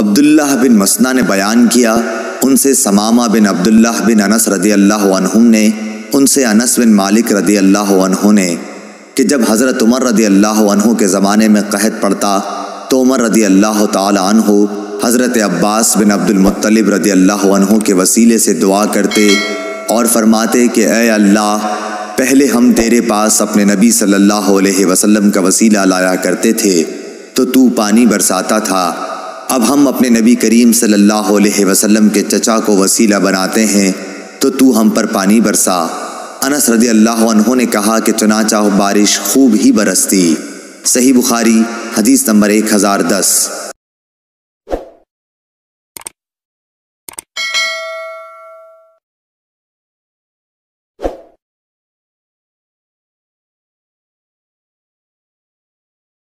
عبداللہ بن مسنہ نے بیان کیا، ان سے ثمامہ بن عبداللہ بن انس رضی اللہ عنہم نے، ان سے انس بن مالک رضی اللہ عنہ نے کہ جب حضرت عمر رضی اللہ عنہ کے زمانے میں قحط پڑتا تو عمر رضی اللہ تعالی عنہ حضرت عباس بن عبد المطلب رضی اللہ عنہ کے وسیلے سے دعا کرتے اور فرماتے کہ اے اللہ، پہلے ہم تیرے پاس اپنے نبی صلی اللہ علیہ وسلم کا وسیلہ لایا کرتے تھے تو پانی برساتا تھا، اب ہم اپنے نبی کریم صلی اللہ علیہ وسلم کے چچا کو وسیلہ بناتے ہیں تو ہم پر پانی برسا۔ انس رضی اللہ عنہ نے کہا کہ چنانچہ بارش خوب ہی برستی۔ صحیح بخاری حدیث نمبر 1010۔